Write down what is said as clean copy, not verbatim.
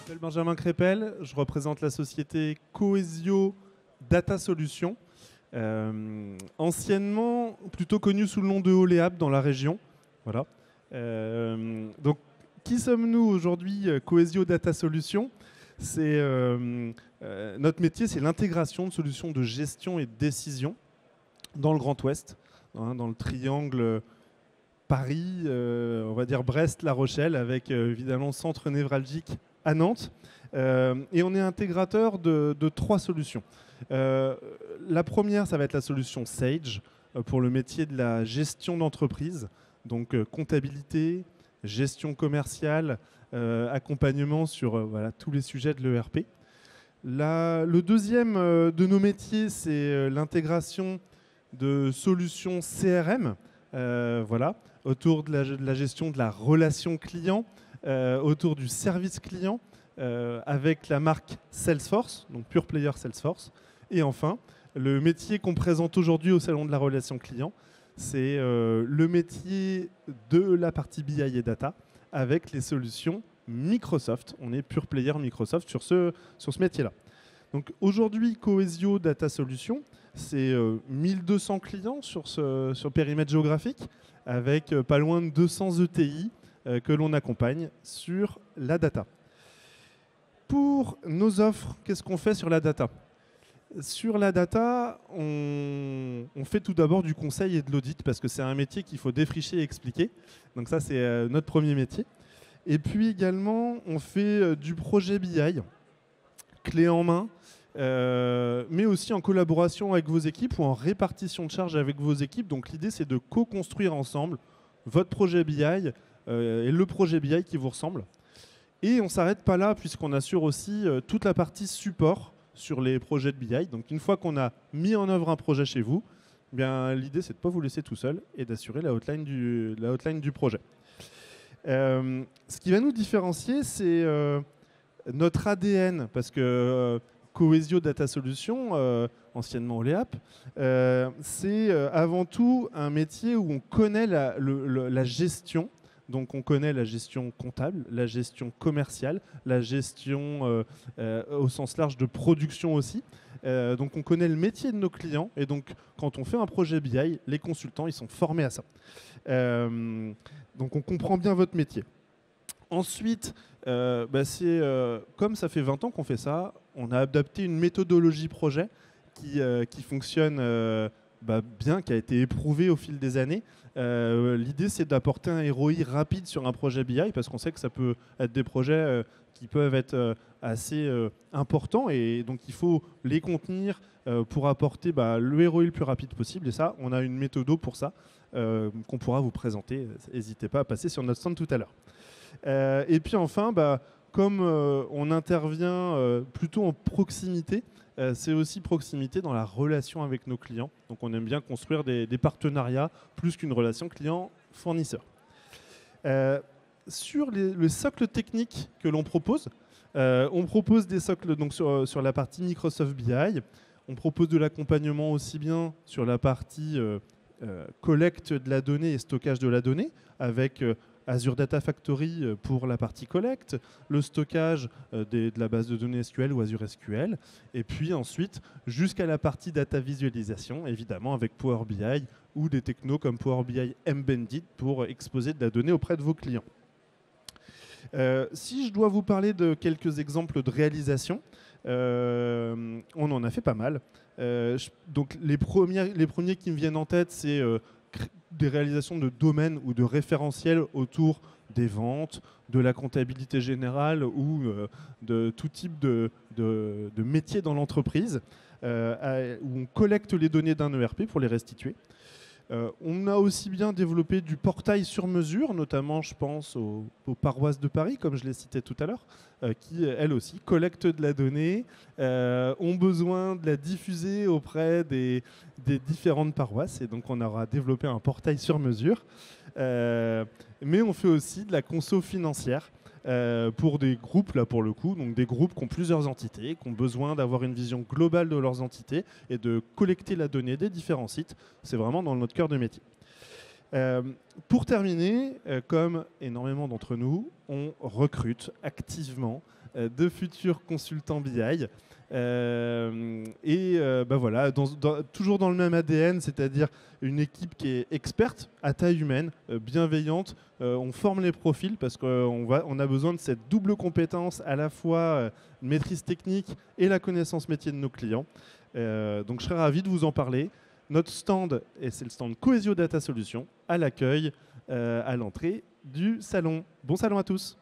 m'appelle Benjamin Crépel, je représente la société Cohesio Data Solutions, anciennement plutôt connue sous le nom de Oleap dans la région. Voilà. Donc, qui sommes-nous aujourd'hui, Cohesio Data Solutions? Notre métier, c'est l'intégration de solutions de gestion et de décision dans le Grand Ouest, hein, dans le triangle Paris, on va dire Brest-La Rochelle, avec évidemment centre névralgique à Nantes. Et on est intégrateur de 3 solutions. La première, ça va être la solution Sage pour le métier de la gestion d'entreprise, donc comptabilité, gestion commerciale, accompagnement sur voilà, tous les sujets de l'ERP. Le deuxième de nos métiers, c'est l'intégration de solutions CRM, voilà, autour de la gestion de la relation client, autour du service client, avec la marque Salesforce, donc Pure Player Salesforce. Et enfin, le métier qu'on présente aujourd'hui au Salon de la relation client, c'est le métier de la partie BI et Data avec les solutions Microsoft. On est Pure Player Microsoft sur ce métier-là. Donc aujourd'hui, Cohesio Data Solutions, c'est 1200 clients sur ce périmètre géographique, avec pas loin de 200 ETI que l'on accompagne sur la data. Pour nos offres, qu'est-ce qu'on fait sur la data? Sur la data, on fait tout d'abord du conseil et de l'audit, parce que c'est un métier qu'il faut défricher et expliquer. Donc ça, c'est notre premier métier. Et puis également, on fait du projet BI, clé en main, mais aussi en collaboration avec vos équipes ou en répartition de charges avec vos équipes. Donc l'idée, c'est de co-construire ensemble votre projet BI et le projet BI qui vous ressemble. Et on ne s'arrête pas là, puisqu'on assure aussi toute la partie support sur les projets de BI. Donc une fois qu'on a mis en œuvre un projet chez vous, eh bien, l'idée, c'est de ne pas vous laisser tout seul et d'assurer la hotline du projet. Ce qui va nous différencier, c'est notre ADN, parce que Cohesio Data Solutions, anciennement Oleap, c'est avant tout un métier où on connaît la gestion. Donc on connaît la gestion comptable, la gestion commerciale, la gestion au sens large de production aussi. Donc on connaît le métier de nos clients, et donc quand on fait un projet BI, les consultants, ils sont formés à ça. Donc on comprend bien votre métier. Ensuite, comme ça fait 20 ans qu'on fait ça, on a adapté une méthodologie projet qui fonctionne bien, qui a été éprouvée au fil des années. L'idée, c'est d'apporter un ROI rapide sur un projet BI, parce qu'on sait que ça peut être des projets qui peuvent être assez importants, et donc il faut les contenir pour apporter le ROI le plus rapide possible. Et ça, on a une méthode pour ça qu'on pourra vous présenter. N'hésitez pas à passer sur notre stand tout à l'heure. Et puis enfin, comme on intervient plutôt en proximité, c'est aussi proximité dans la relation avec nos clients. Donc on aime bien construire des partenariats plus qu'une relation client-fournisseur. Sur le socle technique que l'on propose, on propose des socles donc, sur la partie Microsoft BI. On propose de l'accompagnement aussi bien sur la partie collecte de la donnée et stockage de la donnée, avec Azure Data Factory pour la partie collecte, le stockage de la base de données SQL ou Azure SQL, et puis ensuite jusqu'à la partie data visualisation, évidemment avec Power BI ou des technos comme Power BI Embedded pour exposer de la donnée auprès de vos clients. Si je dois vous parler de quelques exemples de réalisation, on en a fait pas mal. Donc les premiers qui me viennent en tête, c'est des réalisations de domaines ou de référentiels autour des ventes, de la comptabilité générale ou de tout type de métier dans l'entreprise, où on collecte les données d'un ERP pour les restituer. On a aussi bien développé du portail sur mesure, notamment je pense aux paroisses de Paris, comme je l'ai cité tout à l'heure, qui elles aussi collectent de la donnée, ont besoin de la diffuser auprès des différentes paroisses, et donc on aura développé un portail sur mesure. Mais on fait aussi de la conso financière pour des groupes, là pour le coup, donc des groupes qui ont plusieurs entités, qui ont besoin d'avoir une vision globale de leurs entités et de collecter la donnée des différents sites. C'est vraiment dans notre cœur de métier. Pour terminer, comme énormément d'entre nous, on recrute activement de futurs consultants BI. Voilà, toujours dans le même ADN, c'est-à-dire une équipe qui est experte, à taille humaine, bienveillante. On forme les profils parce qu'on a besoin de cette double compétence, à la fois maîtrise technique et la connaissance métier de nos clients. Donc je serais ravi de vous en parler. Notre stand, et c'est le stand Cohesio Data Solutions, à l'accueil, à l'entrée du salon. Bon salon à tous.